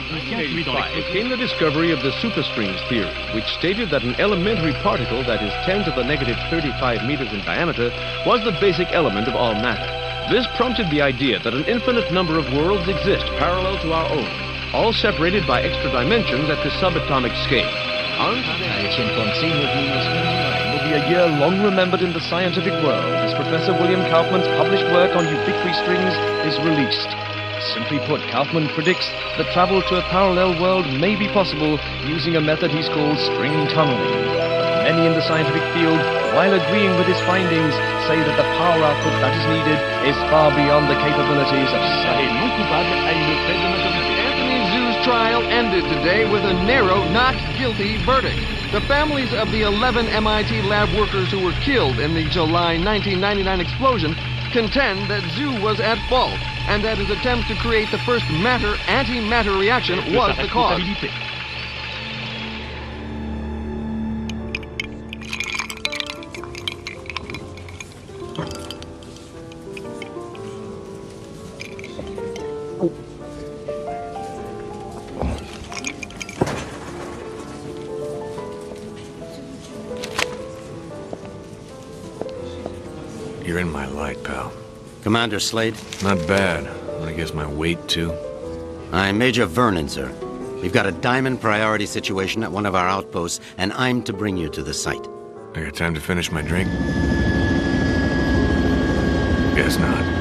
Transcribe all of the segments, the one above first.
1985 came the discovery of the superstrings theory, which stated that an elementary particle that is 10 to the negative 35 meters in diameter was the basic element of all matter. This prompted the idea that an infinite number of worlds exist parallel to our own, all separated by extra dimensions at the subatomic scale. Will be a year long remembered in the scientific world as Professor William Kaufman's published work on ubiquitary strings is released. Simply put, Kaufman predicts that travel to a parallel world may be possible using a method he's called string tunneling. But many in the scientific field, while agreeing with his findings, say that the power output that is needed is far beyond the capabilities of science. Trial ended today with a narrow not guilty verdict. The families of the 11 MIT lab workers who were killed in the July 1999 explosion contend that Zhu was at fault and that his attempt to create the first matter-antimatter reaction was the cause. You're in my light, pal. Commander Slade? Not bad. I guess my weight, too. I'm Major Vernon, sir. We've got a diamond priority situation at one of our outposts, and I'm to bring you to the site. I got time to finish my drink? Guess not.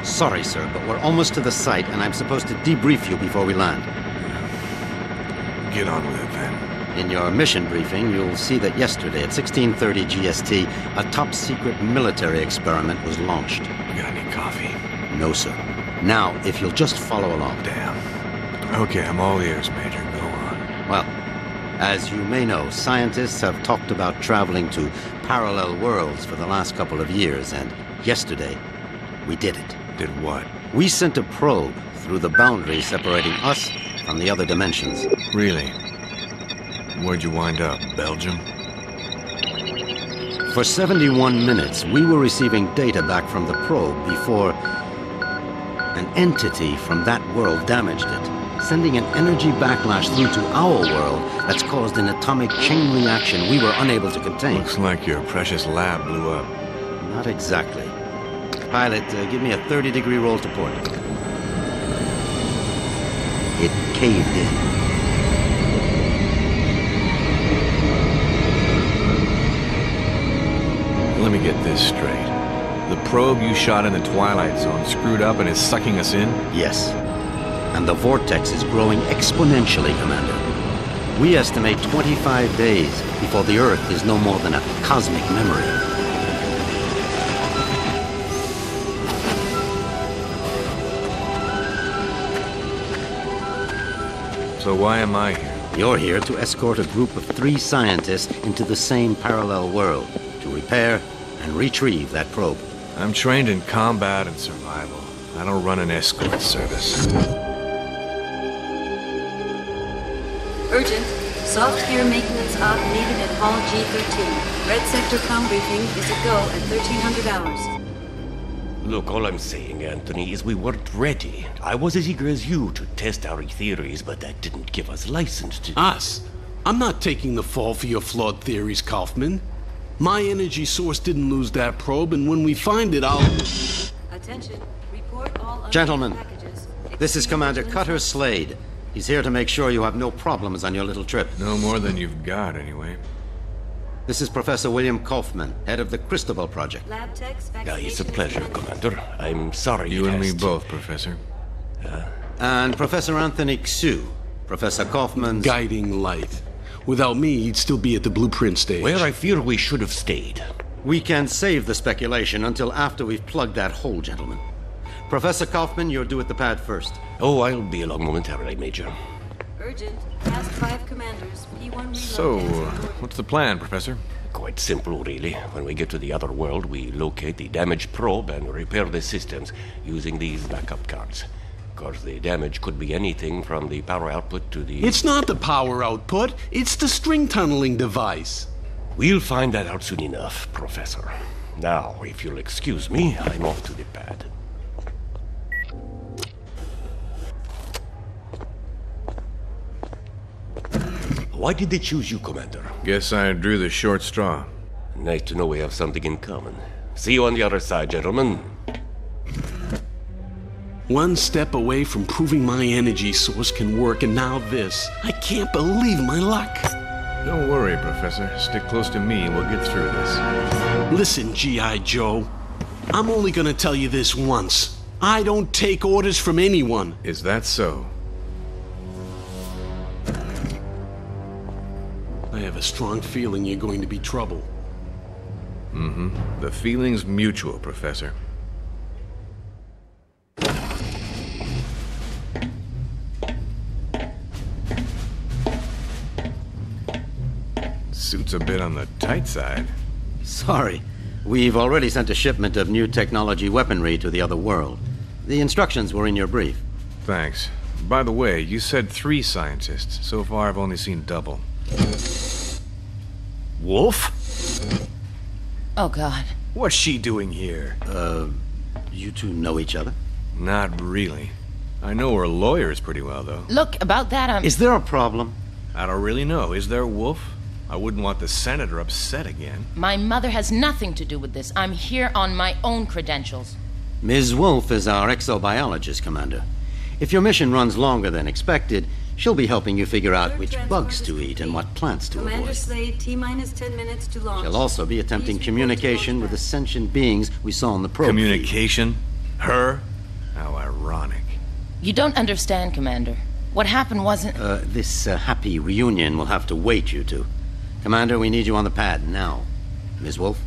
Sorry, sir, but we're almost to the site, and I'm supposed to debrief you before we land. Get on with it, then. In your mission briefing, you'll see that yesterday at 16:30 GST, a top-secret military experiment was launched. You got any coffee? No, sir. Now, if you'll just follow along. Damn. Okay, I'm all ears, Major. Go on. Well, as you may know, scientists have talked about traveling to parallel worlds for the last couple of years, and yesterday, we did it. Did what? We sent a probe through the boundary separating us from the other dimensions. Really? Where'd you wind up? Belgium? For 71 minutes, we were receiving data back from the probe before an entity from that world damaged it, sending an energy backlash through to our world that's caused an atomic chain reaction we were unable to contain. Looks like your precious lab blew up. Not exactly. Pilot, give me a 30-degree roll to port. It caved in. Let me get this straight. The probe you shot in the Twilight Zone screwed up and is sucking us in? Yes. And the vortex is growing exponentially, Commander. We estimate 25 days before the Earth is no more than a cosmic memory. So why am I here? You're here to escort a group of 3 scientists into the same parallel world to repair and retrieve that probe. I'm trained in combat and survival. I don't run an escort service. Urgent. Soft gear maintenance op needed at Hall G13. Red Sector comm briefing is a go at 1300 hours. Look, all I'm saying, Anthony, is we weren't ready. I was as eager as you to test our theories, but that didn't give us license to... Us? I'm not taking the fall for your flawed theories, Kaufman. My energy source didn't lose that probe, and when we find it, I'll... Attention. Report all Gentlemen, packages. this is Commander Cutter Slade. He's here to make sure you have no problems on your little trip. No more than you've got, anyway. This is Professor William Kaufman, head of the Cristobal Project. Lab techs, It's a pleasure, Commander. I'm sorry You and me asked. both, Professor. And Professor Anthony Xu, Professor Kaufman's... Guiding light. Without me, he'd still be at the blueprint stage. Where I fear we should have stayed. We can save the speculation until after we've plugged that hole, gentlemen. Professor Kaufman, you're due at the pad first. Oh, I'll be along momentarily, Major. Urgent. Past 5 commanders. P1 reload. So, what's the plan, Professor? Quite simple, really. When we get to the other world, we locate the damaged probe and repair the systems using these backup cards. Of course, the damage could be anything from the power output to the... It's not the power output, it's the string tunneling device. We'll find that out soon enough, Professor. Now, if you'll excuse me, I'm off to the pad. Why did they choose you, Commander? Guess I drew the short straw. Nice to know we have something in common. See you on the other side, gentlemen. One step away from proving my energy source can work, and now this. I can't believe my luck. Don't worry, Professor. Stick close to me and we'll get through this. Listen, G.I. Joe. I'm only gonna tell you this once. I don't take orders from anyone. Is that so? I have a strong feeling you're going to be trouble. Mm-hmm. The feeling's mutual, Professor. Suit's a bit on the tight side. Sorry. We've already sent a shipment of new technology weaponry to the other world. The instructions were in your brief. Thanks. By the way, you said 3 scientists. So far, I've only seen double. Wolf? Oh, God. What's she doing here? You two know each other? Not really. I know her lawyers pretty well, though. Look, about that, Is there a problem? I don't really know. Is there, Wolf? I wouldn't want the senator upset again. My mother has nothing to do with this. I'm here on my own credentials. Ms. Wolf is our exobiologist, Commander. If your mission runs longer than expected, she'll be helping you figure out which bugs to eat and what plants to Commander avoid. Slade, T-minus 10 minutes to launch. She'll also be attempting communication with the sentient beings we saw on the probe. Communication? Her? How ironic. You don't understand, Commander. What happened wasn't... This happy reunion will have to wait, you two. Commander, we need you on the pad now. Ms. Wolf?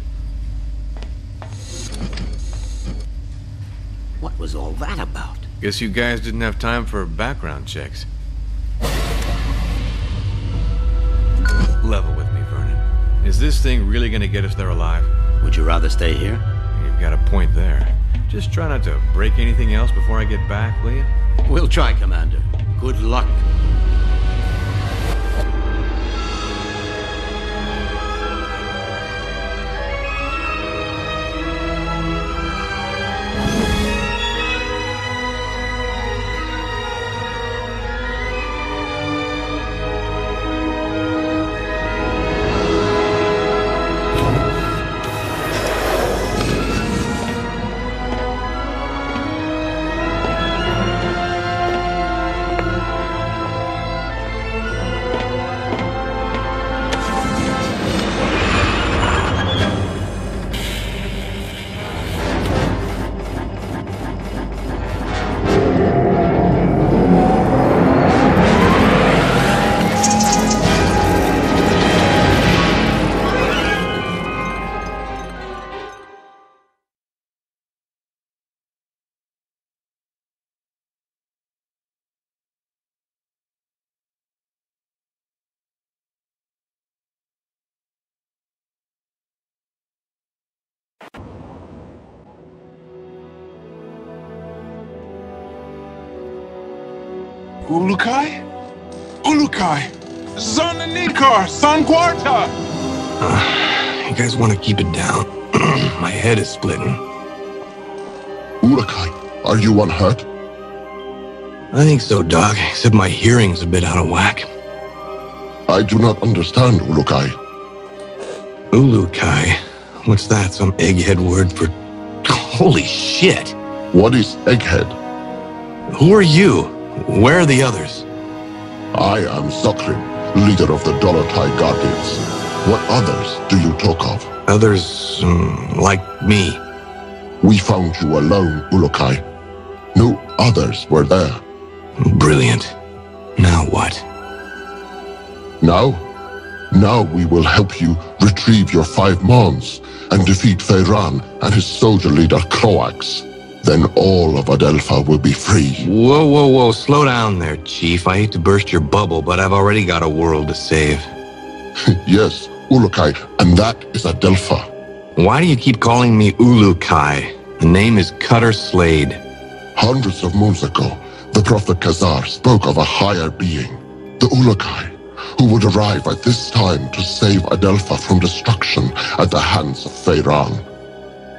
What was all that about? Guess you guys didn't have time for background checks. Level with me, Vernon. Is this thing really gonna get us there alive? Would you rather stay here? You've got a point there. Just try not to break anything else before I get back, will you? We'll try, Commander. Good luck. Ulukai? Ulukai! Zonanikar! Sanquarta! You guys want to keep it down. My head is splitting. Ulukai, are you unhurt? I think so, Doc, except my hearing's a bit out of whack. I do not understand, Ulukai. Ulukai? What's that, some egghead word for... Holy shit! What is egghead? Who are you? Where are the others? I am Zokrin, leader of the Dolotai Guardians. What others do you talk of? Others, like me. We found you alone, Ulukai. No others were there. Brilliant. Now what? Now, Now we will help you retrieve your 5 Mons and defeat Feyran and his soldier leader Croax. Then all of Adelpha will be free. Whoa, whoa, whoa. Slow down there, Chief. I hate to burst your bubble, but I've already got a world to save. Yes, Ulukai, and that is Adelpha. Why do you keep calling me Ulukai? The name is Cutter Slade. Hundreds of moons ago, the Prophet Khazar spoke of a higher being, the Ulukai, who would arrive at this time to save Adelpha from destruction at the hands of Feyran.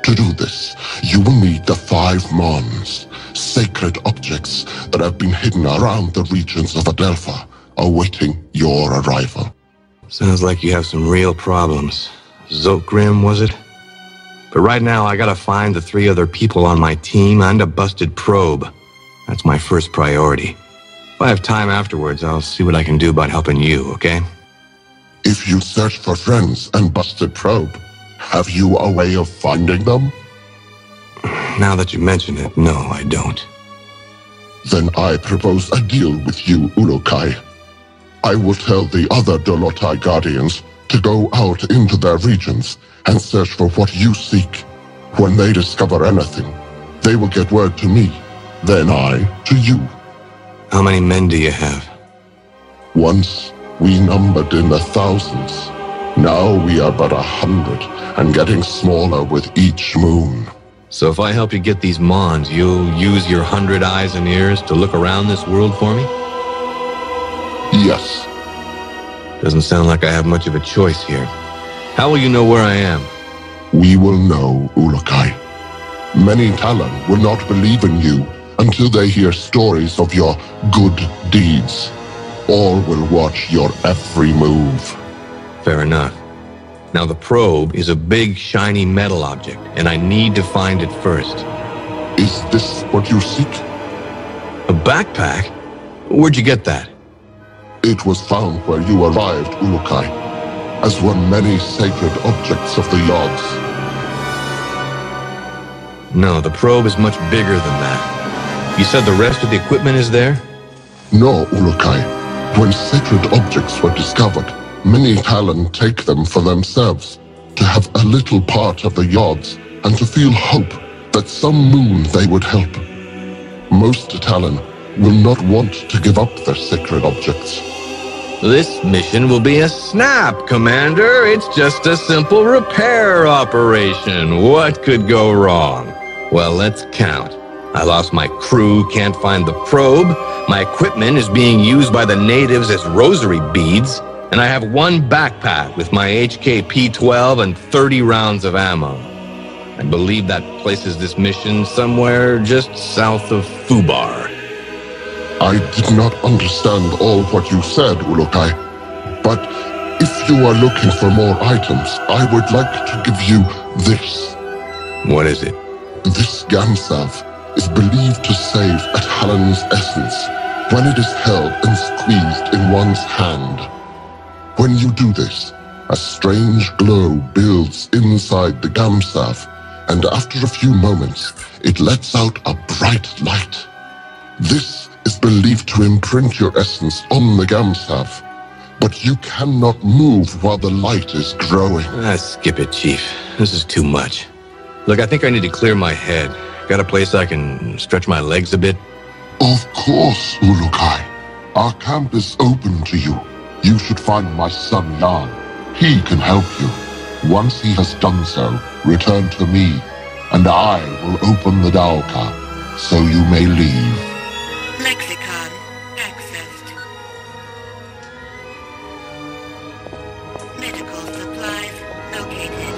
To do this, you will need the 5 Mons, sacred objects that have been hidden around the regions of Adelpha, awaiting your arrival. Sounds like you have some real problems. Zokgrim, was it? But right now, I gotta find the 3 other people on my team and a busted probe. That's my first priority. If I have time afterwards, I'll see what I can do about helping you, okay? If you search for friends and busted probe, have you a way of finding them? Now that you mention it, no, I don't. Then I propose a deal with you, Ulukai. I will tell the other Dolotai Guardians to go out into their regions and search for what you seek. When they discover anything, they will get word to me, then I to you. How many men do you have? Once, we numbered in the thousands. Now we are but 100, and getting smaller with each moon. So if I help you get these Mons, you'll use your 100 eyes and ears to look around this world for me? Yes. Doesn't sound like I have much of a choice here. How will you know where I am? We will know, Ulukai. Many Talon will not believe in you until they hear stories of your good deeds. All will watch your every move. Fair enough. Now the probe is a big, shiny metal object, and I need to find it first. Is this what you seek? A backpack? Where'd you get that? It was found where you arrived, Ulukai, as were many sacred objects of the Yods. No, the probe is much bigger than that. You said the rest of the equipment is there? No, Ulukai. When sacred objects were discovered, many Talon take them for themselves, to have a little part of the Yods, and to feel hope that some moon they would help. Most Talon will not want to give up their sacred objects. This mission will be a snap, Commander. It's just a simple repair operation. What could go wrong? Well, let's count. I lost my crew, can't find the probe. My equipment is being used by the natives as rosary beads. And I have 1 backpack with my HK-P12 and 30 rounds of ammo. I believe that places this mission somewhere just south of Fubar. I did not understand all what you said, Ulukai, but if you are looking for more items, I would like to give you this. What is it? This Gamsav is believed to save a Talon's essence when it is held and squeezed in one's hand. When you do this, a strange glow builds inside the Gamsav, and after a few moments, it lets out a bright light. This is believed to imprint your essence on the Gamsav, but you cannot move while the light is growing. Skip it, Chief. This is too much. Look, I think I need to clear my head. Got a place I can stretch my legs a bit? Of course, Ulukai. Our camp is open to you. You should find my son Jan. He can help you. Once he has done so, return to me, and I will open the Daoka, so you may leave. Lexicon accessed. Medical supplies located.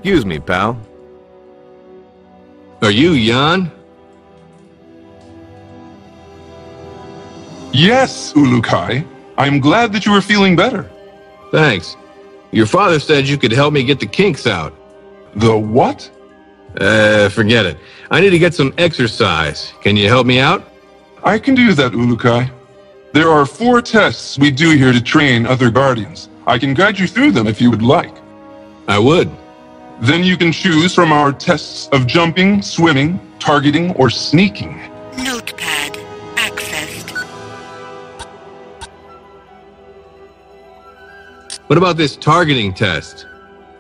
Excuse me, pal. Are you Jan? Yes, Ulukai. I'm glad that you are feeling better. Thanks. Your father said you could help me get the kinks out. The what? Forget it. I need to get some exercise. Can you help me out? I can do that, Ulukai. There are 4 tests we do here to train other Guardians. I can guide you through them if you would like. I would. Then you can choose from our tests of jumping, swimming, targeting, or sneaking. Notepad accessed. What about this targeting test?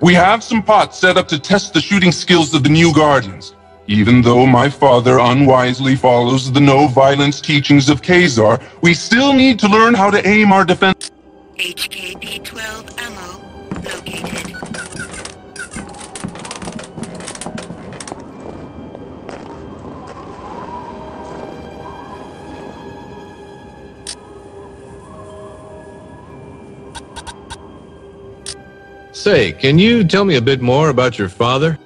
We have some pots set up to test the shooting skills of the new Guardians. Even though my father unwisely follows the no-violence teachings of Khazar, we still need to learn how to aim our defense. HKP-12 ammo located. Say, can you tell me a bit more about your father?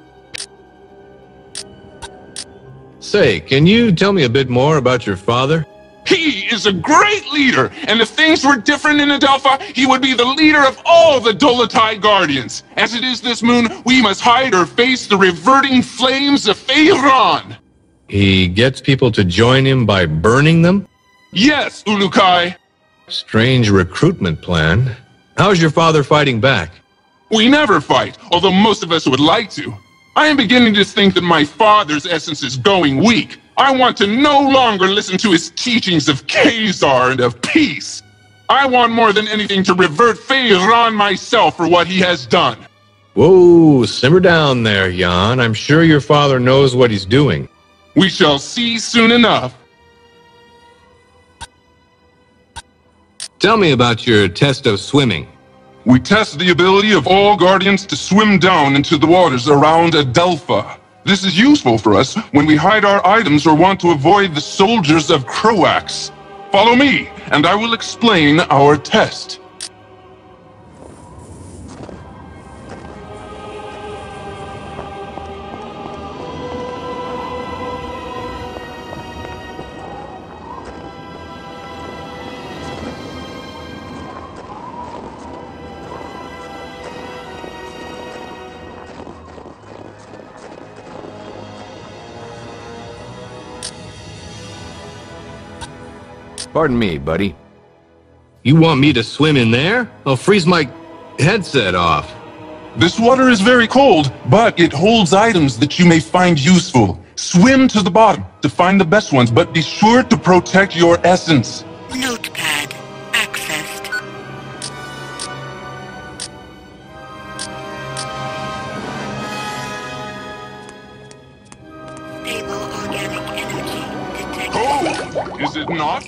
Say, can you tell me a bit more about your father? He is a great leader, and if things were different in Adelpha, he would be the leader of all the Dolotai Guardians. As it is this moon, we must hide or face the reverting flames of Feyran. He gets people to join him by burning them? Yes, Ulukai. Strange recruitment plan. How's your father fighting back? We never fight, although most of us would like to. I am beginning to think that my father's essence is going weak. I want to no longer listen to his teachings of Khazar and of peace. I want more than anything to revert Feyran myself for what he has done. Whoa, simmer down there, Jan. I'm sure your father knows what he's doing. We shall see soon enough. Tell me about your test of swimming. We test the ability of all Guardians to swim down into the waters around Adelpha. This is useful for us when we hide our items or want to avoid the soldiers of Croax. Follow me, and I will explain our test. Pardon me, buddy. You want me to swim in there? I'll freeze my headset off. This water is very cold, but it holds items that you may find useful. Swim to the bottom to find the best ones, but be sure to protect your essence. Notepad accessed. Stable organic energy detected. Oh, is it not?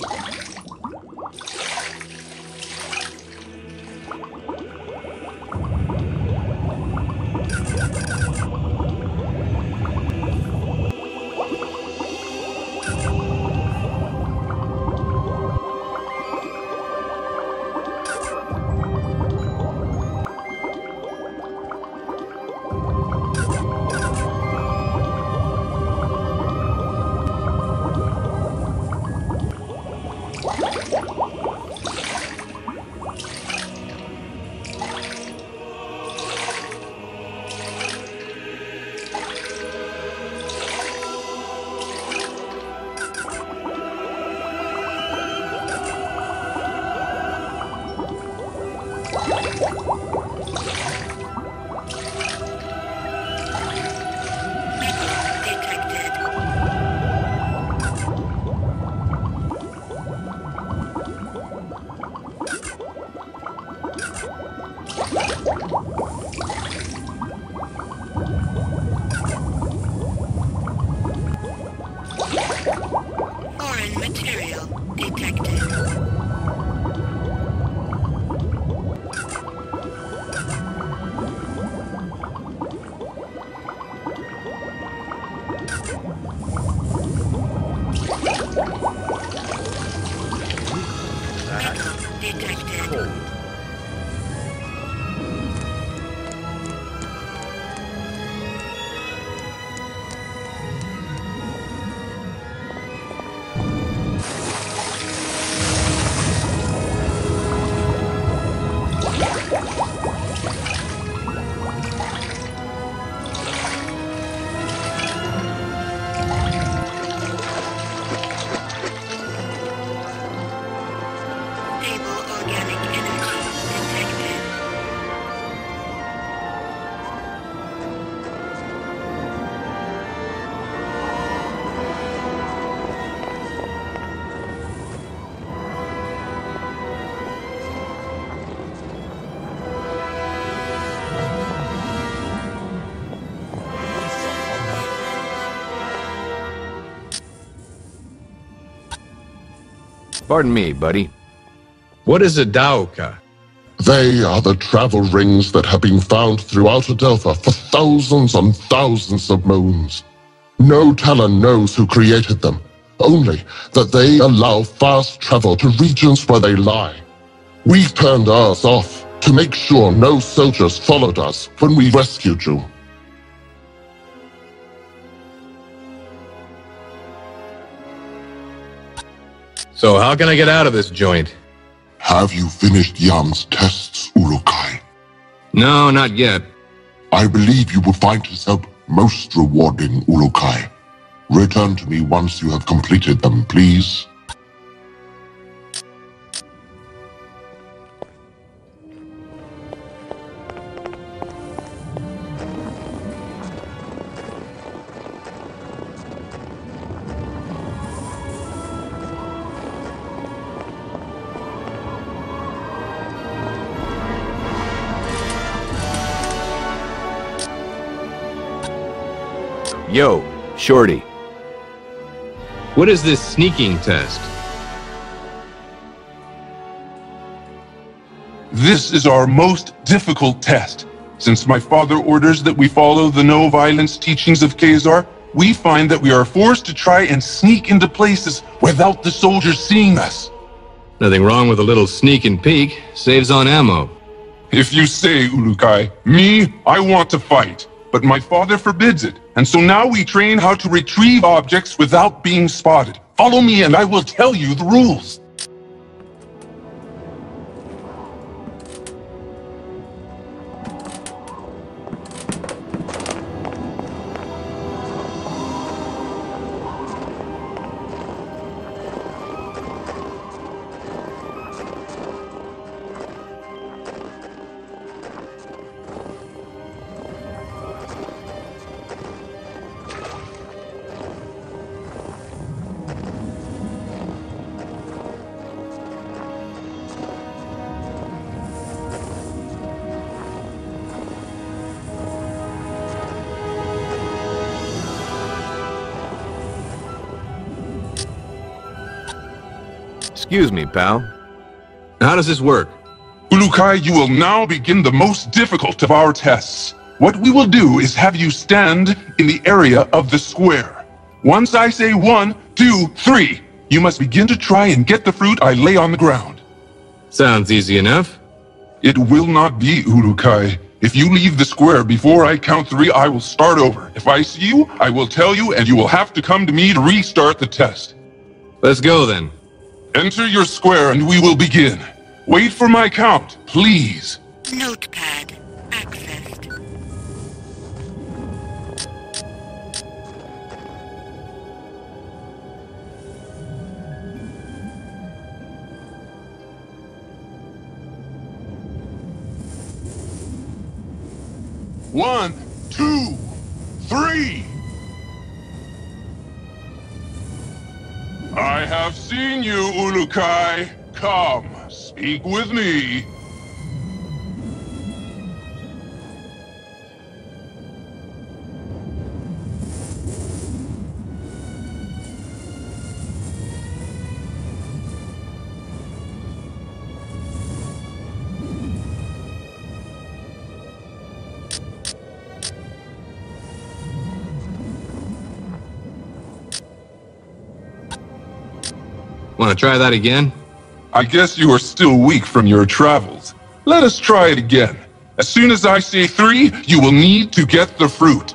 Foreign material detected. organic energy detected. Pardon me, buddy. What is a Daoka? They are the travel rings that have been found throughout Adelpha for thousands and thousands of moons. No Talon knows who created them, only that they allow fast travel to regions where they lie. We turned ours off to make sure no soldiers followed us when we rescued you. So how can I get out of this joint? Have you finished Yam's tests, Urukai? No, not yet. I believe you will find his help most rewarding, Urukai. Return to me once you have completed them, please. Yo, Shorty. What is this sneaking test? This is our most difficult test. Since my father orders that we follow the no-violence teachings of Khazar, we find that we are forced to try and sneak into places without the soldiers seeing us. Nothing wrong with a little sneak and peek. Saves on ammo. If you say, Urukai, me, I want to fight. But my father forbids it, and so now we train how to retrieve objects without being spotted. Follow me and I will tell you the rules. Excuse me, pal. How does this work? Urukai, you will now begin the most difficult of our tests. What we will do is have you stand in the area of the square. Once I say 1, 2, 3, you must begin to try and get the fruit I lay on the ground. Sounds easy enough. It will not be, Urukai. If you leave the square before I count 3, I will start over. If I see you, I will tell you, and you will have to come to me to restart the test. Let's go then. Enter your square and we will begin. Wait for my count, please. Notepad accessed. One, 2, 3. I have seen you, Urukai. Come, speak with me. Want to try that again? I guess you are still weak from your travels. Let us try it again. As soon as I say 3, you will need to get the fruit.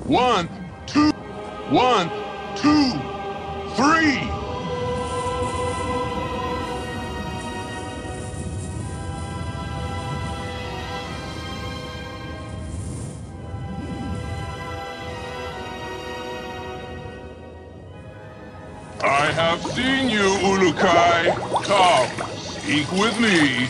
One, two, 1, 2, 3. I have seen you, Ulukai. Come, speak with me.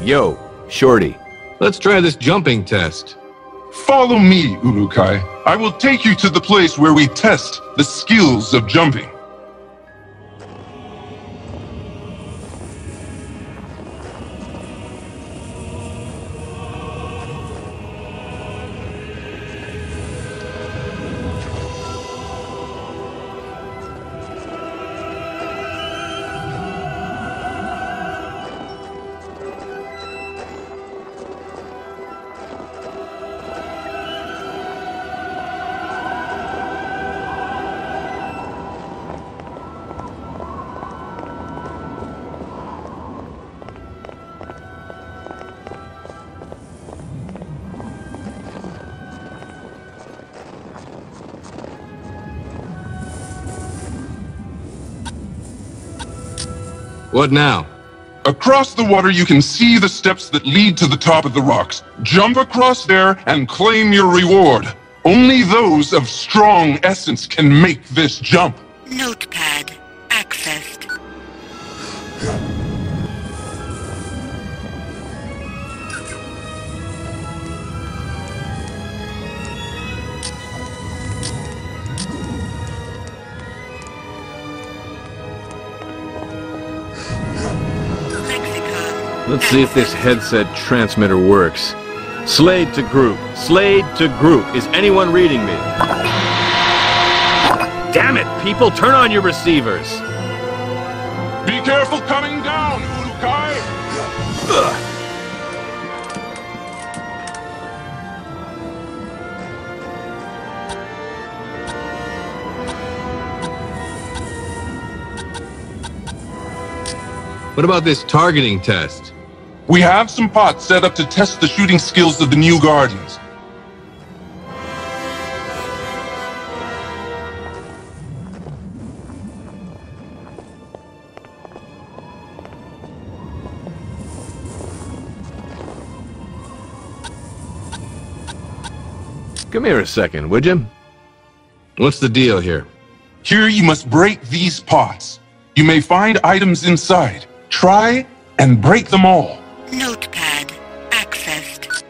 Yo, Shorty. Let's try this jumping test. Follow me, Ulukai. I will take you to the place where we test the skills of jumping. What now? Across the water, you can see the steps that lead to the top of the rocks. Jump across there and claim your reward. Only those of strong essence can make this jump. Notepad accessed. Let's see if this headset transmitter works. Slade to group. Slade to group. Is anyone reading me? Damn it, people! Turn on your receivers! Be careful coming down, Ulukai! Ugh. What about this targeting test? We have some pots set up to test the shooting skills of the new Guardians. Come here a second, would you? What's the deal here? Here you must break these pots. You may find items inside. Try and break them all. Notepad accessed.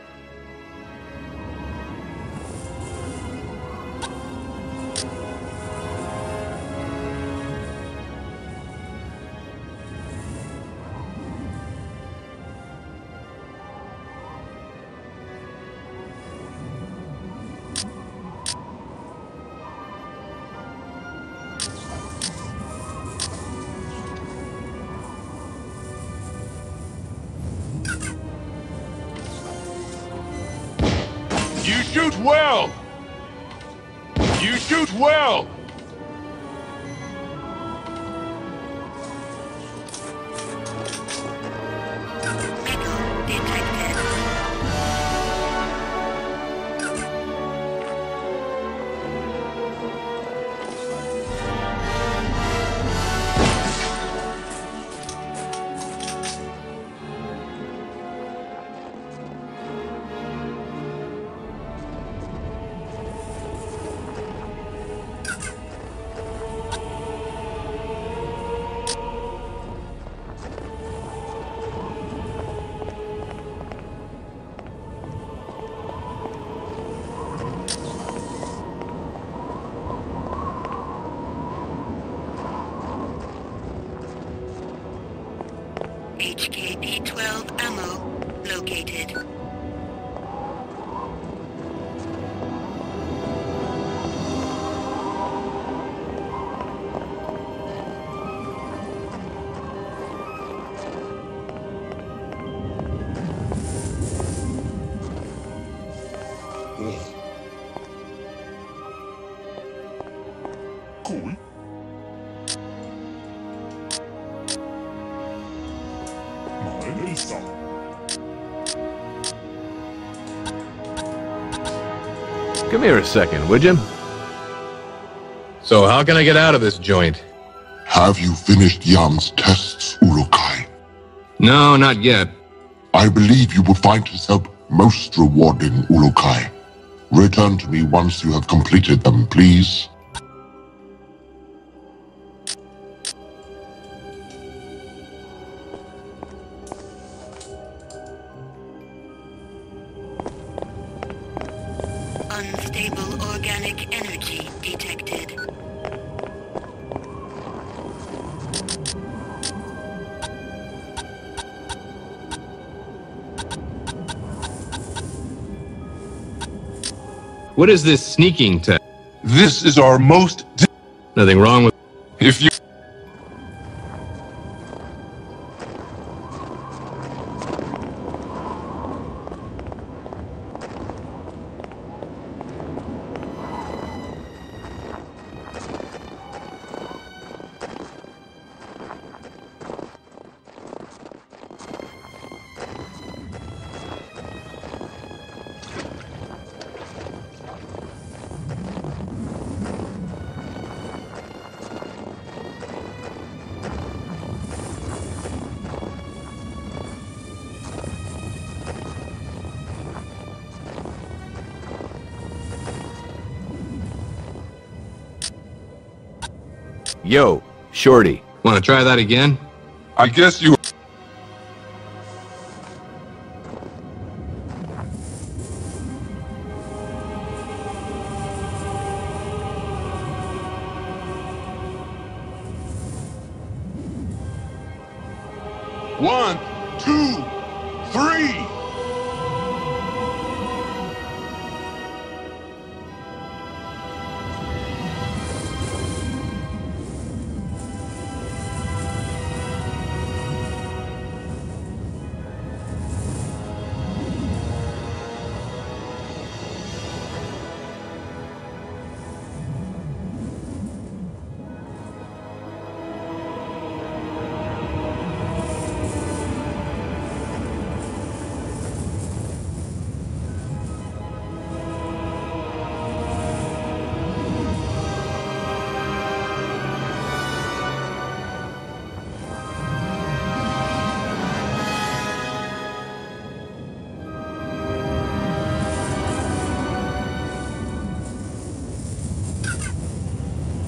You shoot well! You shoot well! HKP-12 ammo located. Come here a second, would you? So how can I get out of this joint? Have you finished Yam's tests, Urukai? No, not yet. I believe you will find his help most rewarding, Urukai. Return to me once you have completed them, please. Unstable organic energy detected. What is this sneaking test? This is our most... Nothing wrong with... If you... Yo, Shorty. Want to try that again? I guess you... One, two, three!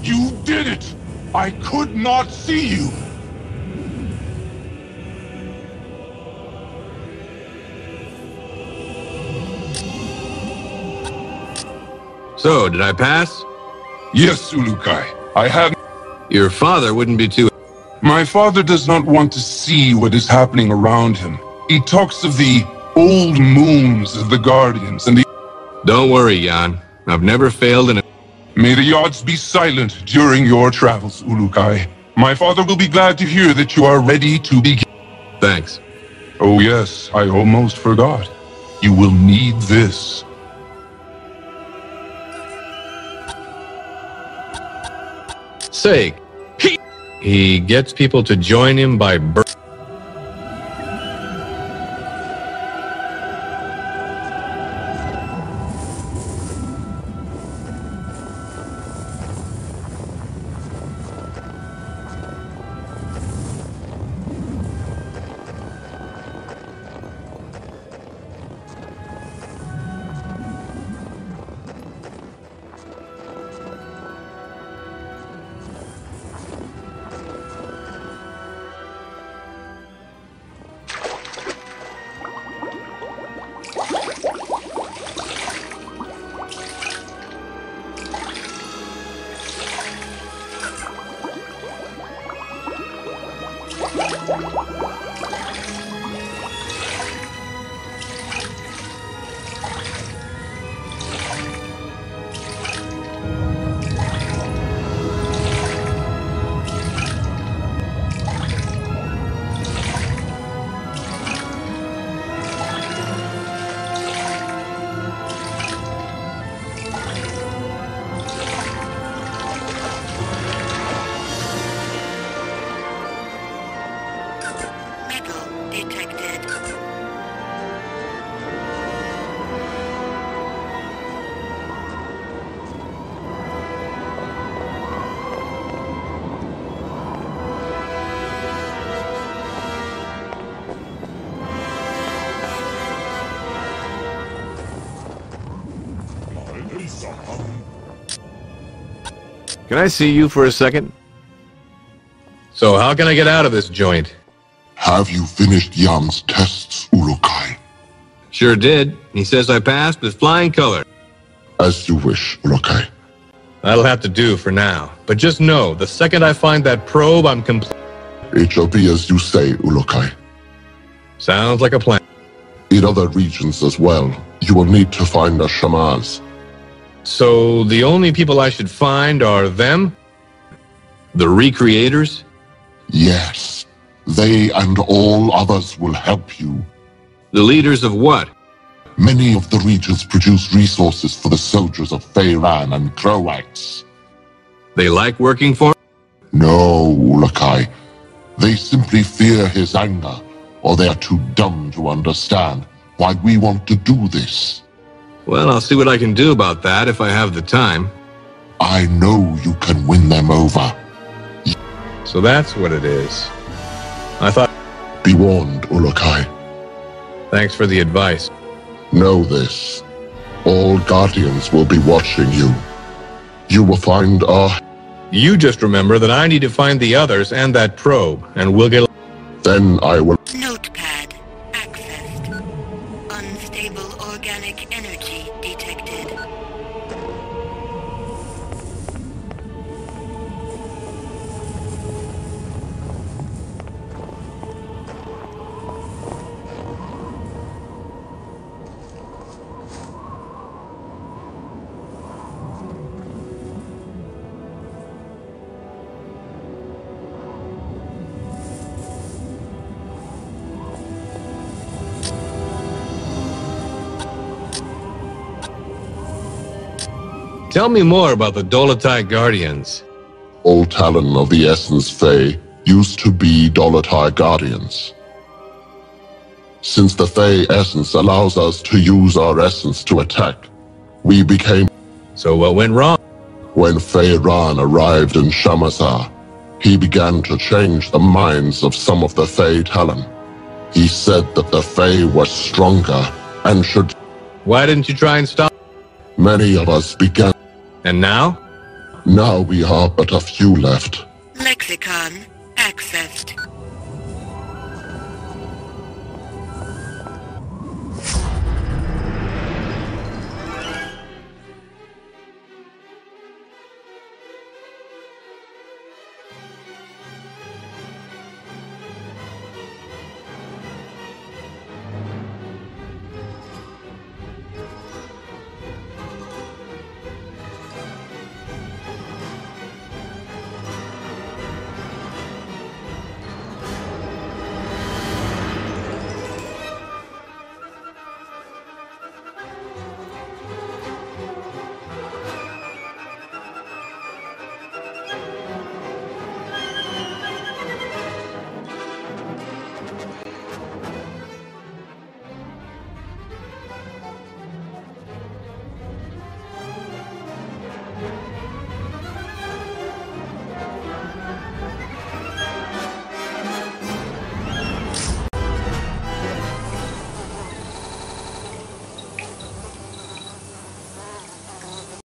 You did it! I could not see you! So, did I pass? Yes, Ulukai. I have... Your father wouldn't be too... My father does not want to see what is happening around him. He talks of the old moons of the Guardians and the... Don't worry, Jan. I've never failed in a... May the odds be silent during your travels, Ulukai. My father will be glad to hear that you are ready to begin. Thanks. Oh yes, I almost forgot. You will need this. Say, he gets people to join him by birth. Can I see you for a second? So how can I get out of this joint? Have you finished Yam's tests, Urukai? Sure did. He says I passed with flying color. As you wish, Urukai. That'll have to do for now. But just know, the second I find that probe, I'm complete. It shall be as you say, Urukai. Sounds like a plan. In other regions as well, you will need to find the Shamars. So the only people I should find are them? The recreators? Yes. They and all others will help you. The leaders of what? Many of the regions produce resources for the soldiers of Feyran and Croax. They like working for him? No, Urukai. They simply fear his anger, or they are too dumb to understand why we want to do this. Well, I'll see what I can do about that if I have the time. I know you can win them over. So that's what it is. I thought... Be warned, Urukai. Thanks for the advice. Know this. All Guardians will be watching you. You will find our... You just remember that I need to find the others and that probe, and we'll get... Then I will... Notepad accessed. Unstable organic energy detected. Tell me more about the Dolotai Guardians. All Talon of the Essence Fae used to be Dolotai Guardians. Since the Fae Essence allows us to use our essence to attack, we became... So what went wrong? When Feyran arrived in Shamazar, he began to change the minds of some of the Fae Talon. He said that the Fae were stronger and should... Why didn't you try and stop? Many of us began... And now? Now we are but a few left. Lexicon accessed.